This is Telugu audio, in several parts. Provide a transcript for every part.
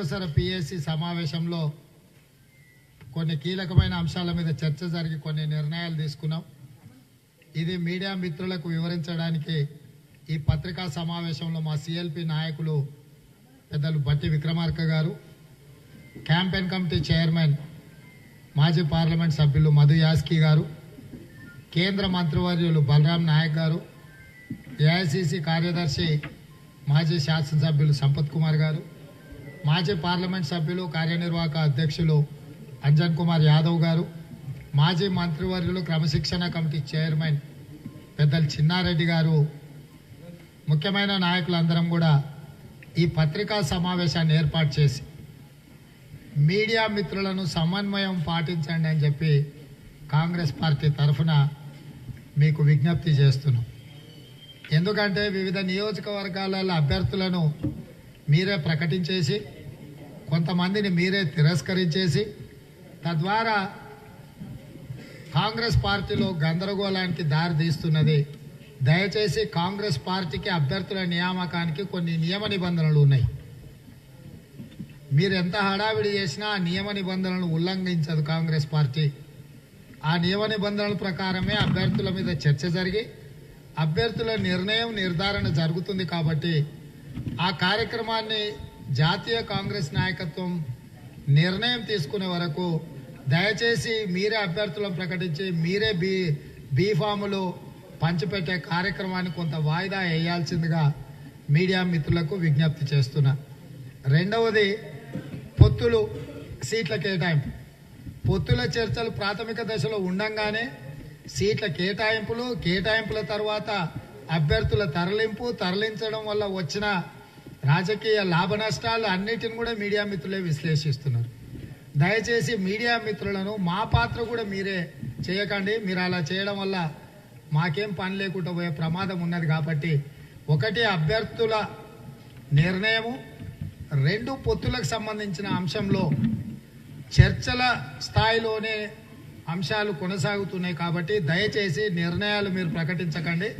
అత్యవసర పిఎస్సి సమావేశంలో కొన్ని కీలకమైన అంశాల మీద చర్చ జరిగి కొన్ని నిర్ణయాలు తీసుకున్నాం. ఇది మీడియా మిత్రులకు వివరించడానికి ఈ పత్రికా సమావేశంలో మా సిఎల్పి నాయకులు పెద్దలు బట్టి విక్రమార్క గారు, క్యాంపెయిన్ కమిటీ చైర్మన్ మాజీ పార్లమెంట్ సభ్యులు మధు యాస్కి గారు, కేంద్ర మంత్రివర్యులు బలరాం నాయక్ గారు, ఏఐసిసి కార్యదర్శి మాజీ శాసనసభ్యులు సంపత్ కుమార్ గారు, మాజీ పార్లమెంట్ సభ్యులు కార్యనిర్వాహక అధ్యక్షులు అంజన్ కుమార్ యాదవ్ గారు, మాజీ మంత్రివర్యులు క్రమశిక్షణ కమిటీ చైర్మన్ పెద్దలు చిన్నారెడ్డి గారు, ముఖ్యమైన నాయకులందరం కూడా ఈ పత్రికా సమావేశాన్ని ఏర్పాటు చేసి మీడియా మిత్రులను సమన్వయం పాటించండి అని చెప్పి కాంగ్రెస్ పార్టీ తరఫున మీకు విజ్ఞప్తి చేస్తున్నాం. ఎందుకంటే వివిధ నియోజకవర్గాల అభ్యర్థులను మీరే ప్రకటించేసి కొంతమందిని మీరే తిరస్కరించేసి తద్వారా కాంగ్రెస్ పార్టీలో గందరగోళానికి దారి తీస్తున్నది. దయచేసి కాంగ్రెస్ పార్టీకి అభ్యర్థుల నియామకానికి కొన్ని నియమ నిబంధనలు ఉన్నాయి. మీరు ఎంత హడావిడి చేసినా ఆ నియమ నిబంధనలను ఉల్లంఘించదు కాంగ్రెస్ పార్టీ. ఆ నియమ నిబంధనల ప్రకారమే అభ్యర్థుల మీద చర్చ జరిగి అభ్యర్థుల నిర్ధారణ జరుగుతుంది. కాబట్టి ఆ కార్యక్రమాన్ని జాతీయ కాంగ్రెస్ నాయకత్వం నిర్ణయం తీసుకునే వరకు దయచేసి మీరే అభ్యర్థులను ప్రకటించి మీరే బీ ఫాములు పంచిపెట్టే కార్యక్రమాన్ని కొంత వాయిదా వేయాల్సిందిగా మీడియా మిత్రులకు విజ్ఞప్తి చేస్తున్నా. రెండవది, పొత్తులు సీట్ల కేటాయింపు. పొత్తుల చర్చలు ప్రాథమిక దశలో ఉండంగానే సీట్ల కేటాయింపుల తర్వాత అభ్యర్థుల తరలించడం వల్ల వచ్చిన రాజకీయ లాభ నష్టాలు అన్నిటిని కూడా మీడియా మిత్రులే విశ్లేషిస్తున్నారు. దయచేసి మీడియా మిత్రులను మా పాత్ర కూడా మీరే చేయకండి. మీరు అలా చేయడం వల్ల మాకేం పని లేకుండా పోయే ప్రమాదం ఉన్నది. కాబట్టి ఒకటి అభ్యర్థుల నిర్ణయము, రెండు పొత్తులకు సంబంధించిన అంశంలో చర్చల స్థాయిలోనే అంశాలు కొనసాగుతున్నాయి. కాబట్టి దయచేసి నిర్ణయాలు మీరు ప్రకటించకండి.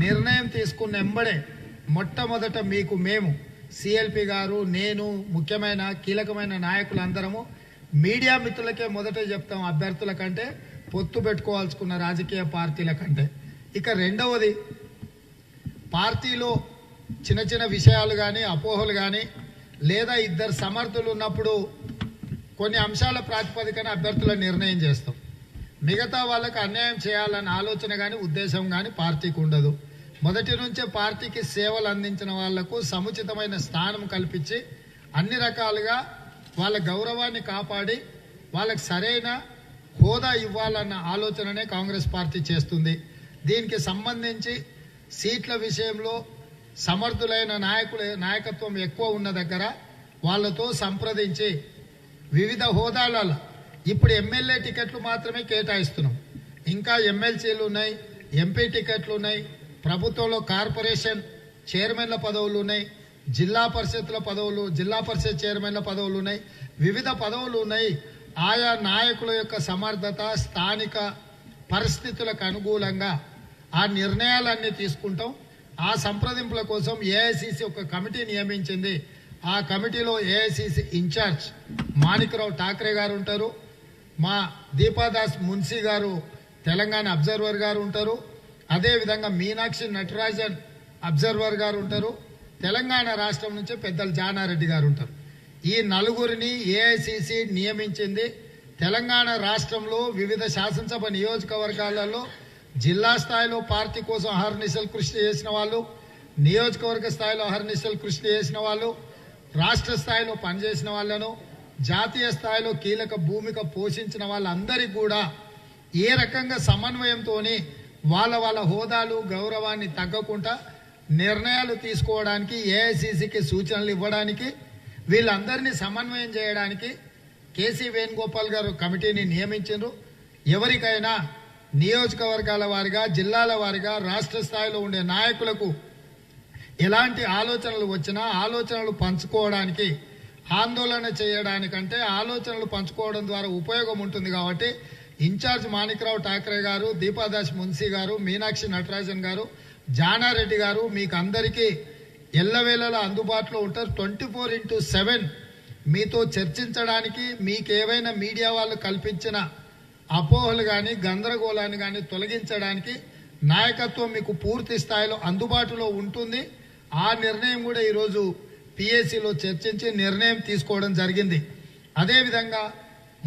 నిర్ణయం తీసుకున్న వెంబడే మొట్టమొదట మీకు మేము సిఎల్పి గారు, నేను, ముఖ్యమైన కీలకమైన నాయకులందరము మీడియా మిత్రులకే మొదట చెప్తాం, అభ్యర్థుల కంటే పొత్తు పెట్టుకోవాల్సుకున్న రాజకీయ పార్టీల కంటే. ఇక రెండవది, పార్టీలో చిన్న చిన్న విషయాలు కానీ అపోహలు కానీ లేదా ఇద్దరు సమర్థులు ఉన్నప్పుడు కొన్ని అంశాల ప్రాతిపదికన అభ్యర్థుల నిర్ణయం చేస్తాం. మిగతా వాళ్ళకి అన్యాయం చేయాలన్న ఆలోచన కానీ ఉద్దేశం కానీ పార్టీకి ఉండదు. మొదటి నుంచే పార్టీకి సేవలు అందించిన వాళ్లకు సముచితమైన స్థానం కల్పించి అన్ని రకాలుగా వాళ్ళ గౌరవాన్ని కాపాడి వాళ్ళకి సరైన హోదా ఇవ్వాలన్న ఆలోచననే కాంగ్రెస్ పార్టీ చేస్తుంది. దీనికి సంబంధించి సీట్ల విషయంలో సమర్థులైన నాయకత్వం ఎక్కువ ఉన్న దగ్గర వాళ్ళతో సంప్రదించి వివిధ హోదాలలో ఇప్పుడు ఎమ్మెల్యే టికెట్లు మాత్రమే కేటాయిస్తున్నాం. ఇంకా ఎమ్మెల్సీలు ఉన్నాయి, ఎంపీ టికెట్లు ఉన్నాయి, ప్రభుత్వంలో కార్పొరేషన్ చైర్మన్ల పదవులు ఉన్నాయి, జిల్లా పరిషత్ చైర్మన్ల పదవులు ఉన్నాయి, వివిధ పదవులు ఉన్నాయి. ఆయా నాయకుల యొక్క సమర్థత, స్థానిక పరిస్థితులకు అనుకూలంగా ఆ నిర్ణయాలన్నీ తీసుకుంటాం. ఆ సంప్రదింపుల కోసం ఏఐసిసి ఒక కమిటీ నియమించింది. ఆ కమిటీలో ఏఐసిసి ఇన్ఛార్జ్ మాణిక్రావు ఠాక్రే గారు ఉంటారు, మా దీపాదాస్ మున్సీ గారు తెలంగాణ అబ్జర్వర్ గారు ఉంటారు, అదేవిధంగా మీనాక్షి నటరాజన్ అబ్జర్వర్ గారు ఉంటారు, తెలంగాణ రాష్ట్రం నుంచి పెద్దలు జానారెడ్డి గారు ఉంటారు. ఈ నలుగురిని ఏఐసిసి నియమించింది. తెలంగాణ రాష్ట్రంలో వివిధ శాసనసభ నియోజకవర్గాలలో జిల్లా స్థాయిలో పార్టీ కోసం అహర్నిశలు కృషి చేసిన వాళ్ళు, నియోజకవర్గ స్థాయిలో అహర్నిశలు కృషి చేసిన వాళ్ళు, రాష్ట్ర స్థాయిలో పనిచేసిన వాళ్ళను, జాతీయ స్థాయిలో కీలక భూమిక పోషించిన వాళ్ళందరికీ కూడా ఏ రకంగా సమన్వయంతో వాళ్ళ హోదాలు గౌరవాన్ని తగ్గకుండా నిర్ణయాలు తీసుకోవడానికి, ఏఐసిసికి సూచనలు ఇవ్వడానికి, వీళ్ళందరినీ సమన్వయం చేయడానికి కేసీ వేణుగోపాల్ గారు కమిటీని నియమించారు. ఎవరికైనా నియోజకవర్గాల వారిగా, జిల్లాల వారిగా, రాష్ట్ర స్థాయిలో ఉండే నాయకులకు ఎలాంటి ఆలోచనలు వచ్చినా ఆలోచనలు పంచుకోవడానికి, ఆందోళన చేయడానికంటే ఆలోచనలు పంచుకోవడం ద్వారా ఉపయోగం ఉంటుంది. కాబట్టి ఇన్ఛార్జ్ మాణిక్రావు ఠాక్రే గారు, దీపాదాస్ మున్సీ గారు, మీనాక్షి నటరాజన్ గారు, జానారెడ్డి గారు మీకు అందరికీ ఎల్లవేళలా అందుబాటులో ఉంటారు. 24/7 మీతో చర్చించడానికి మీకేవైనా మీడియా వాళ్ళు కల్పించిన అపోహలు కానీ గందరగోళాన్ని కానీ తొలగించడానికి నాయకత్వం మీకు పూర్తి స్థాయిలో అందుబాటులో ఉంటుంది. ఆ నిర్ణయం కూడా ఈరోజు పిఎస్సిలో చర్చించి నిర్ణయం తీసుకోవడం జరిగింది. అదేవిధంగా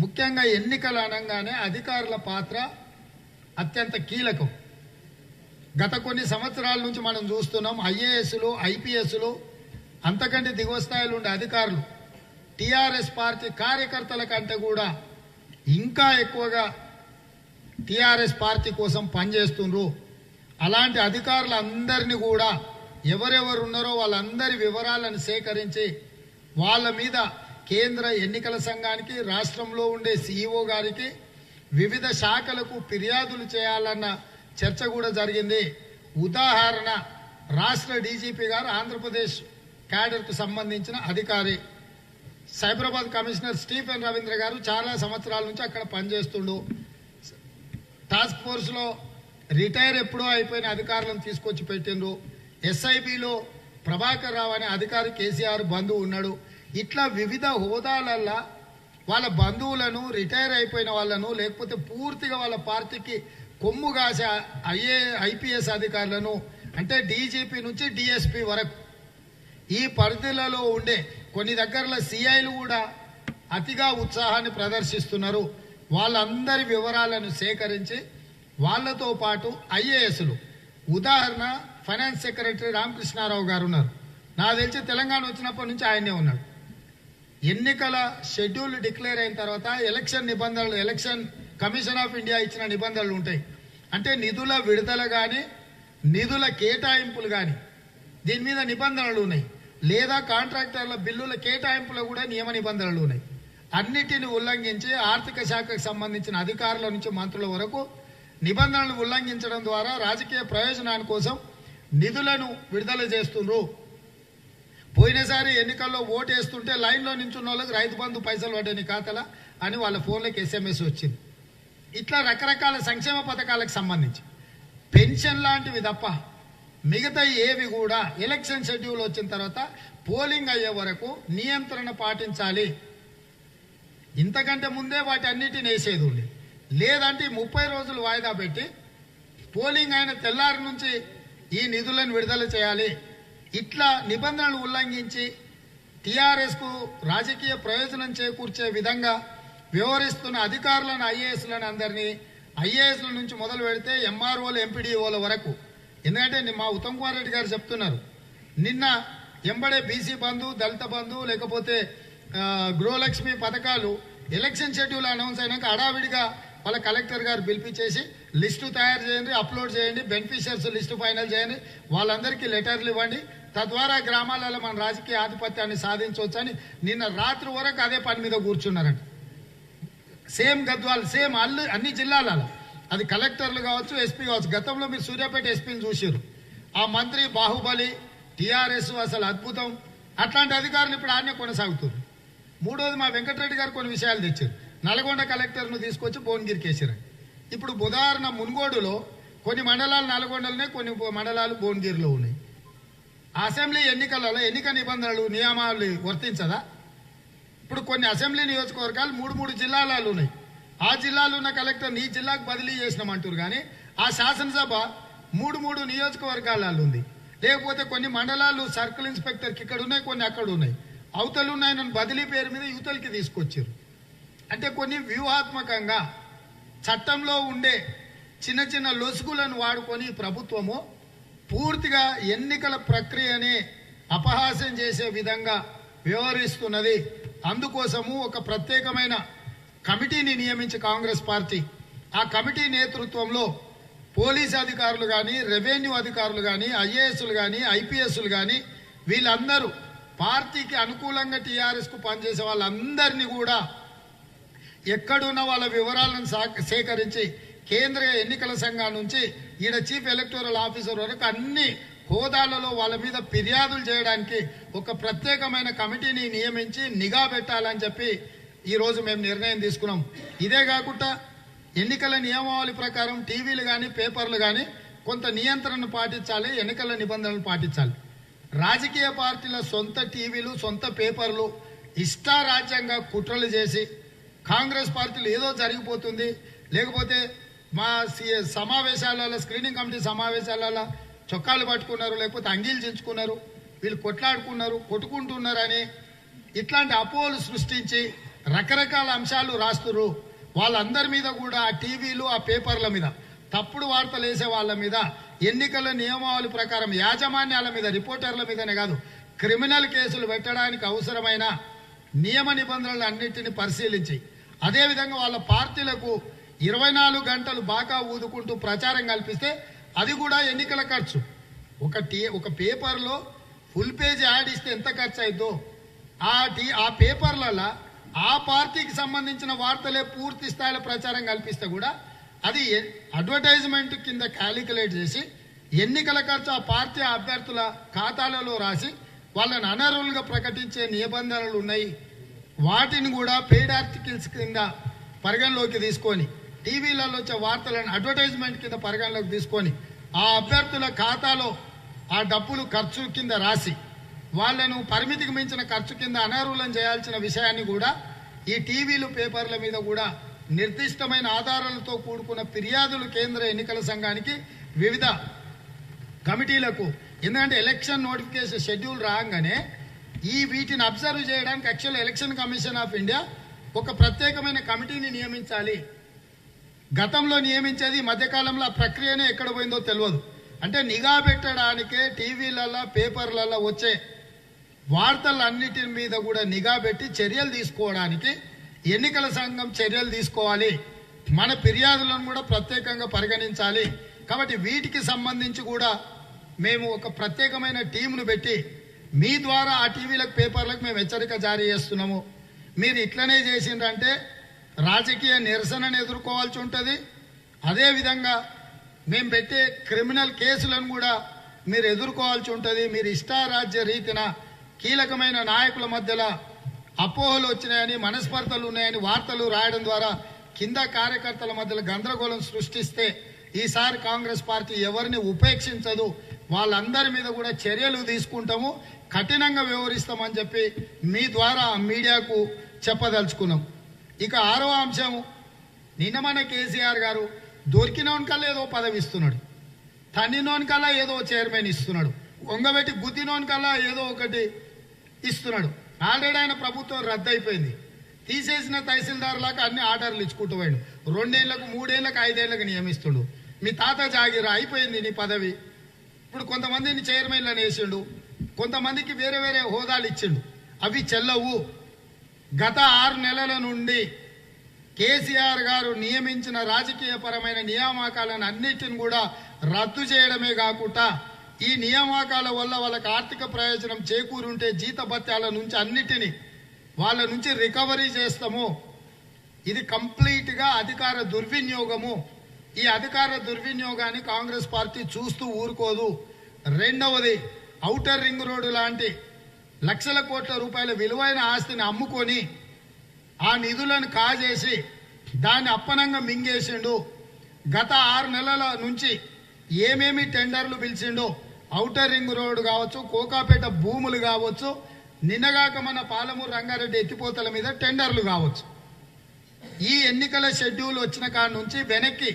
ముఖ్యంగా ఎన్నికలు అనగానే అధికారుల పాత్ర అత్యంత కీలకం. గత కొన్ని సంవత్సరాల నుంచి మనం చూస్తున్నాం ఐఏఎస్లు ఐపీఎస్లు అంతకంటే దిగువ స్థాయిలో ఉండే అధికారులు టీఆర్ఎస్ పార్టీ కార్యకర్తల కంటే కూడా ఇంకా ఎక్కువగా టీఆర్ఎస్ పార్టీ కోసం పనిచేస్తుండ్రు. అలాంటి అధికారులందరినీ కూడా ఎవరెవరు ఉన్నారో వాళ్ళందరి వివరాలను సేకరించి వాళ్ళ మీద కేంద్ర ఎన్నికల సంఘానికి రాష్ట్రంలో ఉండే సిఇఓ గారికి వివిధ శాఖలకు ఫిర్యాదులు చేయాలన్న చర్చ కూడా జరిగింది. ఉదాహరణ రాష్ట్ర డీజీపీ గారు ఆంధ్రప్రదేశ్ క్యాడర్కు సంబంధించిన అధికారి, సైబరాబాద్ కమిషనర్ స్టీఫెన్ రవీంద్ర గారు చాలా సంవత్సరాల నుంచి అక్కడ పనిచేస్తుండు. టాస్క్ ఫోర్స్లో రిటైర్ ఎప్పుడో అయిపోయిన అధికారులను తీసుకొచ్చి పెట్టిండ్రు. ఎస్ఐబిలో ప్రభాకర్ రావు అనే అధికారి కేసీఆర్ బంధువు ఉన్నాడు. ఇట్లా వివిధ హోదాలల్లో వాళ్ళ బంధువులను రిటైర్ అయిపోయిన వాళ్ళను లేకపోతే పూర్తిగా వాళ్ళ పార్టీకి కొమ్ము కాసే ఐపీఎస్ అధికారులను అంటే డీజీపీ నుంచి డిఎస్పీ వరకు ఈ పరిధిలలో ఉండే కొన్ని దగ్గరలో సిఐలు కూడా అతిగా ఉత్సాహాన్ని ప్రదర్శిస్తున్నారు. వాళ్ళందరి వివరాలను సేకరించి వాళ్ళతో పాటు ఐఏఎస్లు ఉదాహరణ ఫైనాన్స్ సెక్రటరీ రామకృష్ణారావు గారు ఉన్నారు. నాకు తెలిసి తెలంగాణ వచ్చినప్పటి నుంచి ఆయనే ఉన్నాడు. ఎన్నికల షెడ్యూల్ డిక్లేర్ అయిన తర్వాత ఎలక్షన్ నిబంధనలు ఎలక్షన్ కమిషన్ ఆఫ్ ఇండియా ఇచ్చిన నిబంధనలు ఉంటాయి. అంటే నిధుల విడుదల కానీ నిధుల కేటాయింపులు కానీ దీని మీద నిబంధనలు ఉన్నాయి. లేదా కాంట్రాక్టర్ల బిల్లుల కేటాయింపులో కూడా నియమ నిబంధనలు ఉన్నాయి. అన్నిటిని ఉల్లంఘించి ఆర్థిక శాఖకు సంబంధించిన అధికారుల నుంచి మంత్రుల వరకు నిబంధనలు ఉల్లంఘించడం ద్వారా రాజకీయ ప్రయోజనాల కోసం నిధులను విడుదల చేస్తుండ్రు. పోయినసారి ఎన్నికల్లో ఓటు వేస్తుంటే లైన్లో నించున్న వాళ్ళకి రైతు బంధు పైసలు పడ్డాయి నీ ఖాతాలా అని వాళ్ళ ఫోన్లోకి ఎస్ఎంఎస్ వచ్చింది. ఇట్లా రకరకాల సంక్షేమ పథకాలకు సంబంధించి పెన్షన్ లాంటివి తప్ప మిగతా ఏవి కూడా ఎలక్షన్ షెడ్యూల్ వచ్చిన తర్వాత పోలింగ్ అయ్యే వరకు నియంత్రణ పాటించాలి. ఇంతకంటే ముందే వాటి అన్నిటిని వేసేది ఉంది. లేదంటే 30 రోజులు వాయిదా పెట్టి పోలింగ్ అయిన తెల్లారి నుంచి ఈ నిధులను విడుదల చేయాలి. ఇట్లా నిబంధనలు ఉల్లంఘించి టీఆర్ఎస్కు రాజకీయ ప్రయోజనం చేకూర్చే విధంగా వ్యవహరిస్తున్న అధికారులను ఐఏఎస్లను అందరినీ ఐఏఎస్ల నుంచి మొదలు పెడితే ఎంఆర్ఓలు ఎంపీడీఓల వరకు. ఎందుకంటే మా ఉత్తమ్ కుమార్ రెడ్డి గారు చెప్తున్నారు నిన్న ఎంబడే బీసీ బంధు దళిత బంధు లేకపోతే గృహలక్ష్మి పథకాలు ఎలక్షన్ షెడ్యూల్ అనౌన్స్ అయినాక హడావిడిగా వాళ్ళ కలెక్టర్ గారు పిలిపించేసి లిస్టు తయారు చేయండి, అప్లోడ్ చేయండి, బెనిఫిషియర్స్ లిస్టు ఫైనల్ చేయండి, వాళ్ళందరికీ లెటర్లు ఇవ్వండి, తద్వారా గ్రామాలలో మన రాజకీయ ఆధిపత్యాన్ని సాధించవచ్చని నిన్న రాత్రి వరకు అదే పని మీద కూర్చున్నారంట. సేమ్ గద్వాల్ సేమ్ అన్ని జిల్లాలలో అది కలెక్టర్లు కావచ్చు ఎస్పీ కావచ్చు. గతంలో మీరు సూర్యాపేట ఎస్పీని చూసారు. ఆ మంత్రి బాహుబలి టీఆర్ఎస్ అసలు అద్భుతం. అట్లాంటి అధికారులు ఇప్పుడు ఆడనే కొనసాగుతున్నారు. మూడోది మా వెంకటరెడ్డి గారు కొన్ని విషయాలు తెచ్చారు. నల్గొండ కలెక్టర్ను తీసుకొచ్చి భువనగిరికి వేసారు. ఇప్పుడు ఉదాహరణ మున్గోడులో కొన్ని మండలాలు నల్గొండలోనే కొన్ని మండలాలు భువనగిరిలో ఉన్నాయి. అసెంబ్లీ ఎన్నికలలో ఎన్నిక నిబంధనలు నియమాలు వర్తించదా? ఇప్పుడు కొన్ని అసెంబ్లీ నియోజకవర్గాలు 3 జిల్లాలు ఉన్నాయి. ఆ జిల్లాలో ఉన్న కలెక్టర్ ఈ జిల్లాకు బదిలీ చేసినామంటారు. కానీ ఆ శాసనసభ 3 నియోజకవర్గాలలో ఉంది. లేకపోతే కొన్ని మండలాలు సర్కిల్ ఇన్స్పెక్టర్కి ఇక్కడ ఉన్నాయి, కొన్ని అక్కడ ఉన్నాయి. అవతలు ఉన్నాయి నన్ను బదిలీ పేరు మీద యువతలకి తీసుకొచ్చారు. అంటే కొన్ని వ్యూహాత్మకంగా చట్టంలో ఉండే చిన్న చిన్న లొసుగులను వాడుకొని ప్రభుత్వము పూర్తిగా ఎన్నికల ప్రక్రియని అపహాస్యం చేసే విధంగా వ్యవహరిస్తున్నది. అందుకోసము ఒక ప్రత్యేకమైన కమిటీని నియమించి కాంగ్రెస్ పార్టీ ఆ కమిటీ నేతృత్వంలో పోలీస్ అధికారులు కానీ రెవెన్యూ అధికారులు కానీ ఐఏఎస్లు కానీ ఐపీఎస్లు కానీ వీళ్ళందరూ పార్టీకి అనుకూలంగా టీఆర్ఎస్కు పనిచేసే వాళ్ళందరినీ కూడా ఎక్కడున్న వాళ్ళ వివరాలను సేకరించి కేంద్ర ఎన్నికల సంఘం నుంచి ఈడ చీఫ్ ఎలక్టోరల్ ఆఫీసర్ వరకు అన్ని హోదాలలో వాళ్ళ మీద ఫిర్యాదులు చేయడానికి ఒక ప్రత్యేకమైన కమిటీని నియమించి నిఘా పెట్టాలని చెప్పి ఈరోజు మేము నిర్ణయం తీసుకున్నాం. ఇదే కాకుండా ఎన్నికల నియమావళి ప్రకారం టీవీలు కానీ పేపర్లు కానీ కొంత నియంత్రణ పాటించాలి, ఎన్నికల నిబంధనలు పాటించాలి. రాజకీయ పార్టీల సొంత టీవీలు సొంత పేపర్లు ఇష్టారాజ్యంగా కుట్రలు చేసి కాంగ్రెస్ పార్టీలు ఏదో జరిగిపోతుంది, లేకపోతే మా సమావేశాలలో స్క్రీనింగ్ కమిటీ సమావేశాలలో చొక్కాలు పట్టుకున్నారు, లేకపోతే అంగీలు చించుకున్నారు, వీళ్ళు కొట్లాడుకున్నారు, కొట్టుకుంటున్నారని ఇట్లాంటి అపోహలు సృష్టించి రకరకాల అంశాలు రాస్తున్నారు. వాళ్ళందరి మీద కూడా ఆ టీవీలు ఆ పేపర్ల మీద తప్పుడు వార్తలు వేసే వాళ్ళ మీద ఎన్నికల నియమావళి ప్రకారం యాజమాన్యాల మీద రిపోర్టర్ల మీదనే కాదు క్రిమినల్ కేసులు పెట్టడానికి అవసరమైన నియమ నిబంధనలు అన్నింటినీ పరిశీలించి అదేవిధంగా వాళ్ళ పార్టీలకు 24 గంటలు బాగా ఊదుకుంటూ ప్రచారం కల్పిస్తే అది కూడా ఎన్నికల ఖర్చు. ఒక పేపర్లో ఫుల్ పేజ్ యాడ్ ఇస్తే ఎంత ఖర్చు అవుతుందో ఆ పేపర్లలో ఆ పార్టీకి సంబంధించిన వార్తలే పూర్తి స్థాయిలో ప్రచారం కల్పిస్తే కూడా అది అడ్వర్టైజ్మెంట్ కింద క్యాలిక్యులేట్ చేసి ఎన్నికల ఖర్చు ఆ పార్టీ అభ్యర్థుల ఖాతాలలో రాసి వాళ్ళని అనర్హులుగా ప్రకటించే నిబంధనలు ఉన్నాయి. వాటిని కూడా పెయిడ్ ఆర్టికల్స్ కింద పరిగణలోకి తీసుకొని టీవీలలో వచ్చే వార్తలను అడ్వర్టైజ్మెంట్ కింద పరిగణలోకి తీసుకొని ఆ అభ్యర్థుల ఖాతాలో ఆ డబ్బులు ఖర్చు కింద రాసి వాళ్లను పరిమితికి మించిన ఖర్చు కింద అనర్హులను చేయాల్సిన విషయాన్ని కూడా ఈ టీవీలు పేపర్ల మీద కూడా నిర్దిష్టమైన ఆధారాలతో కూడుకున్న ఫిర్యాదులు కేంద్ర ఎన్నికల సంఘానికి వివిధ కమిటీలకు, ఎందుకంటే ఎలక్షన్ నోటిఫికేషన్ షెడ్యూల్ రాగానే వీటిని అబ్జర్వ్ చేయడానికి actual election commission of India ఒక ప్రత్యేకమైన కమిటీని నియమించాలి. గతంలో నియమించేది మధ్యకాలంలో ఆ ప్రక్రియనే ఎక్కడ పోయిందో తెలియదు. అంటే నిఘా పెట్టడానికే టీవీలలో పేపర్లలో వచ్చే వార్తలన్నిటి మీద కూడా నిఘా పెట్టి చర్యలు తీసుకోవడానికి ఎన్నికల సంఘం చర్యలు తీసుకోవాలి. మన ఫిర్యాదులను కూడా ప్రత్యేకంగా పరిగణించాలి. కాబట్టి వీటికి సంబంధించి కూడా మేము ఒక ప్రత్యేకమైన టీంను పెట్టి మీ ద్వారా ఆ టీవీలకు పేపర్లకు మేము హెచ్చరిక జారీ చేస్తున్నాము. మీరు ఇట్లనే చేసిండ్రంటే రాజకీయ నిరసనను ఎదుర్కోవాల్సి ఉంటుంది. అదేవిధంగా మేము పెట్టే క్రిమినల్ కేసులను కూడా మీరు ఎదుర్కోవాల్సి ఉంటుంది. మీరు ఇష్టారాజ్య రీతిన కీలకమైన నాయకుల మధ్యలో అపోహలు వచ్చినాయని, మనస్పర్ధలు ఉన్నాయని వార్తలు రాయడం ద్వారా కింద కార్యకర్తల మధ్యలో గందరగోళం సృష్టిస్తే ఈసారి కాంగ్రెస్ పార్టీ ఎవరిని ఉపేక్షించదు. వాళ్ళందరి మీద కూడా చర్యలు తీసుకుంటాము, కఠినంగా వ్యవహరిస్తామని చెప్పి మీ ద్వారా మీడియాకు చెప్పదలుచుకున్నాం. ఇక 6వ అంశం, నిన్న మన కేసీఆర్ గారు దొరికినోనికల్లా ఏదో పదవి ఇస్తున్నాడు, తన్నినోనికల్లా ఏదో చైర్మన్ ఇస్తున్నాడు, వంగబెట్టి గుద్దినోనికల్లా ఏదో ఒకటి ఇస్తున్నాడు. ఆల్రెడీ ఆయన ప్రభుత్వం రద్దయిపోయింది. తీసేసిన తహసీల్దార్లకు అన్ని ఆర్డర్లు ఇచ్చుకుంటూ పోయాడు. 2 ఏళ్లకు 3 ఏళ్లకు 5 ఏళ్లకు నియమిస్తుడు. మీ తాత జాగిరా అయిపోయింది నీ పదవి. ఇప్పుడు కొంతమందిని చైర్మన్లను వేసిండు, కొంతమందికి వేరే వేరే హోదాలు ఇచ్చిండు. అవి చెల్లవు. గత 6 నెలల నుండి కేసీఆర్ గారు నియమించిన రాజకీయపరమైన నియామకాలను అన్నిటిని కూడా రద్దు చేయడమే కాకుండా ఈ నియామకాల వల్ల వాళ్ళకి ఆర్థిక ప్రయోజనం చేకూరుంటే జీతభత్యాల నుంచి అన్నిటినీ వాళ్ళ నుంచి రికవరీ చేస్తాము. ఇది కంప్లీట్గా అధికార దుర్వినియోగము. ఈ అధికార దుర్వినియోగాన్ని కాంగ్రెస్ పార్టీ చూస్తూ ఊరుకోదు. రెండవది, ఔటర్ రింగ్ రోడ్డు లాంటి లక్షల కోట్ల రూపాయల విలువైన ఆస్తిని అమ్ముకొని ఆ నిధులను కాజేసి దాన్ని అప్పనంగా మింగేసిండు. గత 6 నెలల నుంచి ఏమేమి టెండర్లు పిలిచిండో, ఔటర్ రింగ్ రోడ్డు కావచ్చు, కోకాపేట భూములు కావచ్చు, నిన్నగాక మన పాలమూరు రంగారెడ్డి ఎత్తిపోతల మీద టెండర్లు కావచ్చు, ఈ ఎన్నికల షెడ్యూల్ వచ్చిన కాడ నుంచి వెనక్కి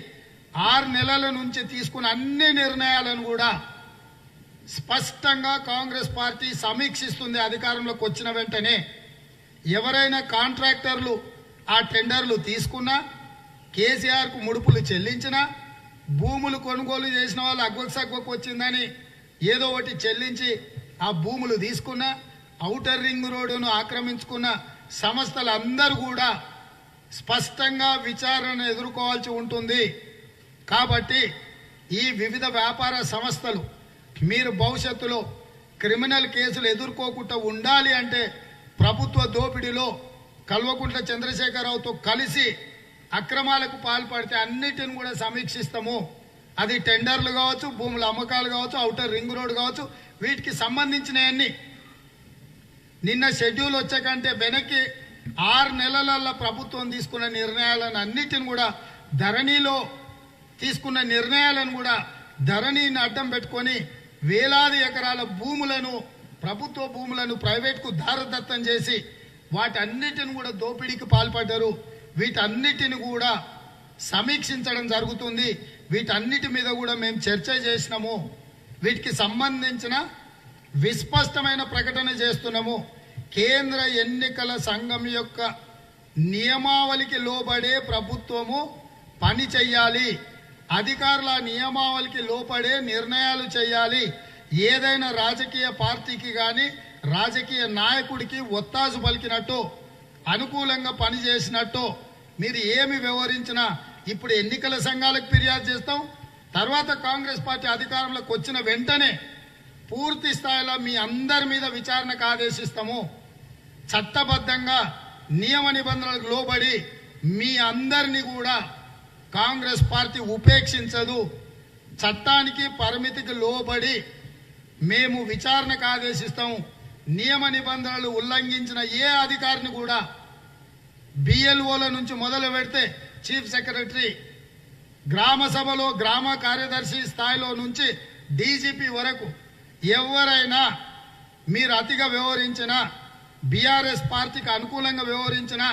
6 నెలల నుంచి తీసుకున్న అన్ని నిర్ణయాలను కూడా స్పష్టంగా కాంగ్రెస్ పార్టీ సమీక్షిస్తుంది. అధికారంలోకి వచ్చిన వెంటనే ఎవరైనా కాంట్రాక్టర్లు ఆ టెండర్లు తీసుకున్నా, కేసీఆర్కు ముడుపులు చెల్లించినా, భూములు కొనుగోలు చేసిన వాళ్ళు అగ్వకు వచ్చిందని ఏదో ఒకటి చెల్లించి ఆ భూములు తీసుకున్నా, ఔటర్ రింగ్ రోడ్డును ఆక్రమించుకున్న సంస్థలందరూ కూడా స్పష్టంగా విచారణ ఎదుర్కోవాల్సి ఉంటుంది. కాబట్టి ఈ వివిధ వ్యాపార సంస్థలు మీరు భవిష్యత్తులో క్రిమినల్ కేసులు ఎదుర్కోకుండా ఉండాలి అంటే ప్రభుత్వ దోపిడీలో కల్వకుంట్ల చంద్రశేఖరరావుతో కలిసి అక్రమాలకు పాల్పడితే అన్నిటిని కూడా సమీక్షిస్తాము. అది టెండర్లు కావచ్చు, భూముల అమ్మకాలు కావచ్చు, ఔటర్ రింగ్ రోడ్ కావచ్చు, వీటికి సంబంధించినవన్నీ నిన్న షెడ్యూల్ వచ్చే కంటే వెనక్కి 6 నెలలలో ప్రభుత్వం తీసుకున్న నిర్ణయాలను అన్నిటిని కూడా ధరణిలో తీసుకున్న నిర్ణయాలను కూడా ధరణిని అడ్డం పెట్టుకొని వేలాది ఎకరాల భూములను, ప్రభుత్వ భూములను ప్రైవేట్కు దారదత్తం చేసి వాటన్నిటిని కూడా దోపిడీకి పాల్పడ్డారు. వీటన్నిటిని కూడా సమీక్షించడం జరుగుతుంది. వీటన్నిటి మీద కూడా మేము చర్చ చేసినాము. వీటికి సంబంధించిన విస్పష్టమైన ప్రకటన చేస్తున్నాము. కేంద్ర ఎన్నికల సంఘం యొక్క నియమావళికి లోబడే ప్రభుత్వము పని చెయ్యాలి. అధికారుల నియమావళికి లోబడే నిర్ణయాలు చేయాలి. ఏదైనా రాజకీయ పార్టీకి కానీ రాజకీయ నాయకుడికి ఒత్తాసు పలికినట్టు అనుకూలంగా పనిచేసినట్టు మీరు ఏమి వ్యవహరించినా ఇప్పుడు ఎన్నికల సంఘాలకు ఫిర్యాదు చేస్తాం. తర్వాత కాంగ్రెస్ పార్టీ అధికారంలోకి వచ్చిన వెంటనే పూర్తి స్థాయిలో మీ అందరి మీద విచారణకు ఆదేశిస్తాము. చట్టబద్ధంగా నియమ నిబంధనలకు లోబడి మీ అందరినీ కూడా కాంగ్రెస్ పార్టీ ఉపేక్షించదు. చట్టానికి పరిమితికి లోబడి మేము విచారణకు ఆదేశిస్తాము. నియమ నిబంధనలు ఉల్లంఘించిన ఏ అధికారిని కూడా బిఎల్ఓల నుంచి మొదలు పెడితే చీఫ్ సెక్రటరీ, గ్రామ సభలో గ్రామ కార్యదర్శి స్థాయిలో నుంచి డీజీపీ వరకు ఎవరైనా మీరు అతిగా వ్యవహరించినా, బీఆర్ఎస్ పార్టీకి అనుకూలంగా వ్యవహరించినా,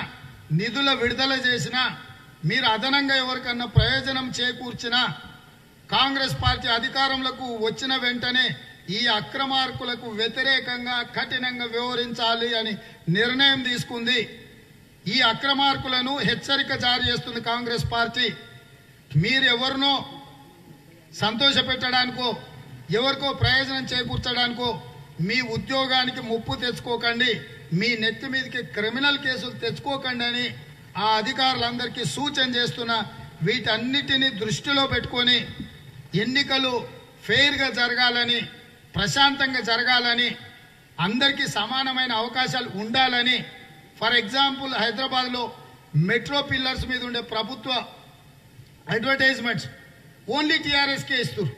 నిధుల విడుదల చేసినా, మీరు అదనంగా ఎవరికన్నా ప్రయోజనం చేకూర్చినా కాంగ్రెస్ పార్టీ అధికారంలోకి వచ్చిన వెంటనే ఈ అక్రమార్కులకు వ్యతిరేకంగా కఠినంగా వ్యవహరించాలి అని నిర్ణయం తీసుకుంది. ఈ అక్రమార్కులను హెచ్చరిక జారీ చేస్తుంది కాంగ్రెస్ పార్టీ. మీరు ఎవరినో సంతోషపెట్టడానికో ఎవరికో ప్రయోజనం చేకూర్చడానికో మీ ఉద్యోగానికి ముప్పు తెచ్చుకోకండి, మీ నెత్తి మీదకి క్రిమినల్ కేసులు తెచ్చుకోకండి అని ఆ అధికారులందరికీ సూచన చేస్తున్నా. వీటన్నిటిని దృష్టిలో పెట్టుకొని ఎన్నికలు ఫెయిర్గా జరగాలని, ప్రశాంతంగా జరగాలని, అందరికీ సమానమైన అవకాశాలు ఉండాలని, ఫర్ ఎగ్జాంపుల్ హైదరాబాద్లో మెట్రో పిల్లర్స్ మీద ఉండే ప్రభుత్వ అడ్వర్టైజ్మెంట్స్ ఓన్లీ టీఆర్ఎస్కే ఇస్తారు.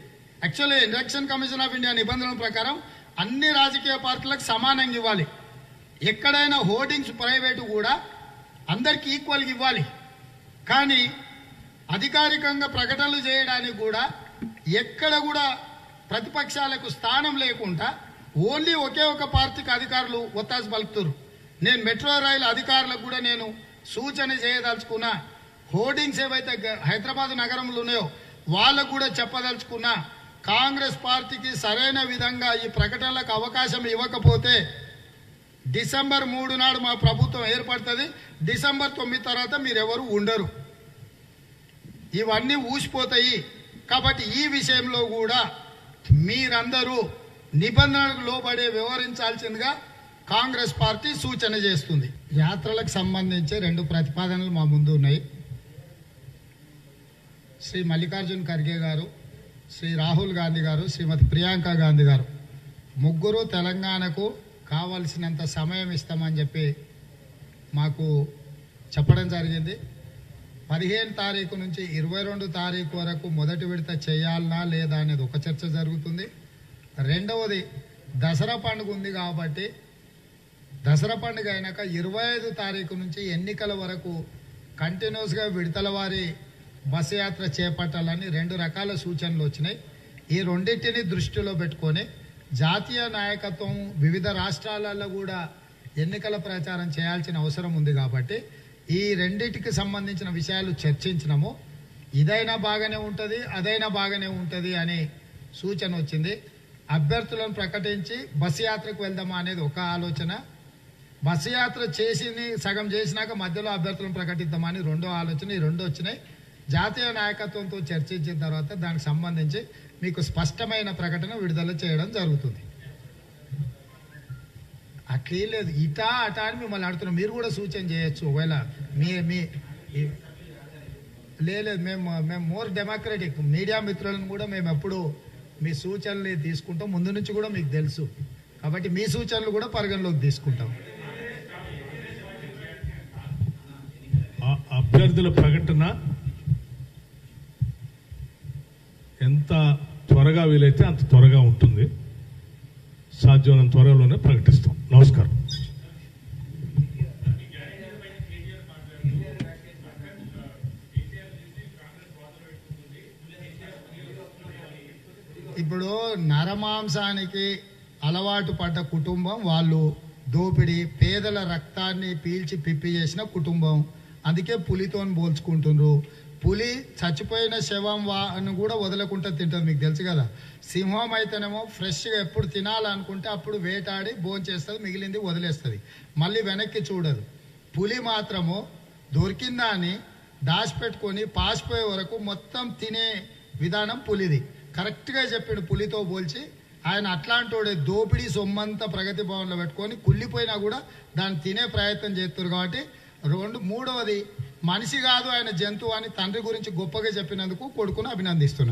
Actually election commission of India నిబంధనల ప్రకారం అన్ని రాజకీయ పార్టీలకు సమానంగా ఇవ్వాలి. ఎక్కడైనా హోర్డింగ్స్ ప్రైవేటు కూడా అందరికీ ఈక్వల్గా ఇవ్వాలి. కానీ అధికారికంగా ప్రకటనలు చేయడానికి కూడా ఎక్కడ కూడా ప్రతిపక్షాలకు స్థానం లేకుండా ఓన్లీ ఒకే ఒక పార్టీకి అధికారులు ఒత్తాసు పలుకుతారు. నేను మెట్రో రైలు అధికారులకు కూడా నేను సూచన చేయదలుచుకున్నా. హోర్డింగ్స్ ఏవైతే హైదరాబాద్ నగరంలో ఉన్నాయో వాళ్ళకు కూడా చెప్పదలుచుకున్నా. కాంగ్రెస్ పార్టీకి సరైన విధంగా ఈ ప్రకటనలకు అవకాశం ఇవ్వకపోతే డిసెంబర్ 3 నాడు మా ప్రభుత్వం ఏర్పడుతుంది. డిసెంబర్ 9 తర్వాత మీరెవరు ఉండరు. ఇవన్నీ ఊసిపోతాయి. కాబట్టి ఈ విషయంలో కూడా మీరందరూ నిబంధనలకు లోబడే వ్యవహరించాల్సిందిగా కాంగ్రెస్ పార్టీ సూచన చేస్తుంది. యాత్రలకు సంబంధించి 2 ప్రతిపాదనలు మా ముందు ఉన్నాయి. శ్రీ మల్లికార్జున్ ఖర్గే గారు, శ్రీ రాహుల్ గాంధీ గారు, శ్రీమతి ప్రియాంక గాంధీ గారు ముగ్గురు తెలంగాణకు కావలసినంత సమయం ఇస్తామని చెప్పి మాకు చెప్పడం జరిగింది. 15 తారీఖు నుంచి 22 తారీఖు వరకు మొదటి విడత చేయాలనా లేదా అనేది ఒక చర్చ జరుగుతుంది. రెండవది దసరా పండుగ ఉంది కాబట్టి దసరా పండుగ అయినాక 25 తారీఖు నుంచి ఎన్నికల వరకు కంటిన్యూస్గా విడతల వారి బస్సు యాత్ర చేపట్టాలని 2 రకాల సూచనలు వచ్చినాయి. ఈ రెండింటిని దృష్టిలో పెట్టుకొని జాతీయ నాయకత్వం వివిధ రాష్ట్రాలలో కూడా ఎన్నికల ప్రచారం చేయాల్సిన అవసరం ఉంది కాబట్టి ఈ రెండింటికి సంబంధించిన విషయాలు చర్చించినాము. ఇదైనా బాగానే ఉంటుంది, అదైనా బాగానే ఉంటుంది అని సూచన వచ్చింది. అభ్యర్థులను ప్రకటించి బస్సు యాత్రకు వెళ్దామా అనేది ఒక ఆలోచన, బస్సు యాత్ర సగం చేసినాక మధ్యలో అభ్యర్థులను ప్రకటిద్దామని రెండో ఆలోచన. ఈ రెండు వచ్చినాయి. జాతీయ నాయకత్వంతో చర్చించిన తర్వాత దానికి సంబంధించి మీకు స్పష్టమైన ప్రకటన విడుదల చేయడం జరుగుతుంది. అట్లే లేదు ఇటా అటా అని మిమ్మల్ని అడుగుతున్నాం. మీరు కూడా సూచన చేయొచ్చు. ఒకవేళ మీ లేదు మేము మోర్ డెమోక్రటిక్ మీడియా మిత్రులను కూడా మేము ఎప్పుడు మీ సూచనలు తీసుకుంటాం. ముందు నుంచి కూడా మీకు తెలుసు కాబట్టి మీ సూచనలు కూడా పరిగణలోకి తీసుకుంటాం. అభ్యర్థుల ప్రకటన ఎంత త్వరగా వీలైతే అంత త్వరగా ఉంటుంది. సాధ్యమైనంత త్వరలోనే ప్రకటిస్తాం. నమస్కారం. ఇప్పుడు నరమాంసానికి అలవాటు పడ్డ కుటుంబం వాళ్ళు దోపిడీ, పేదల రక్తాన్ని పీల్చి పిప్పి చేసిన కుటుంబం. అందుకే పులితోని పోల్చుకుంటుండ్రు. పులి చచ్చిపోయిన శవం అని కూడా వదలకుండా తింటుంది, మీకు తెలుసు కదా. సింహం అయితేనేమో ఫ్రెష్గా ఎప్పుడు తినాలనుకుంటే అప్పుడు వేటాడి భోంచేస్తుంది, మిగిలింది వదిలేస్తుంది, మళ్ళీ వెనక్కి చూడదు. పులి మాత్రము దొరికిందా అని దాచిపెట్టుకొని పాసిపోయే వరకు మొత్తం తినే విధానం పులిది. కరెక్ట్గా చెప్పాడు పులితో పోల్చి. ఆయన అట్లాంటి దోపిడీ సొమ్మంతా ప్రగతి భవన్లో పెట్టుకొని కుళ్ళిపోయినా కూడా దాన్ని తినే ప్రయత్నం చేస్తారు. కాబట్టి మూడవది, మనిషి కాదు ఆయన జంతువు అని తండ్రి గురించి గొప్పగా చెప్పినందుకు కొడుకును అభినందిస్తున్నాను.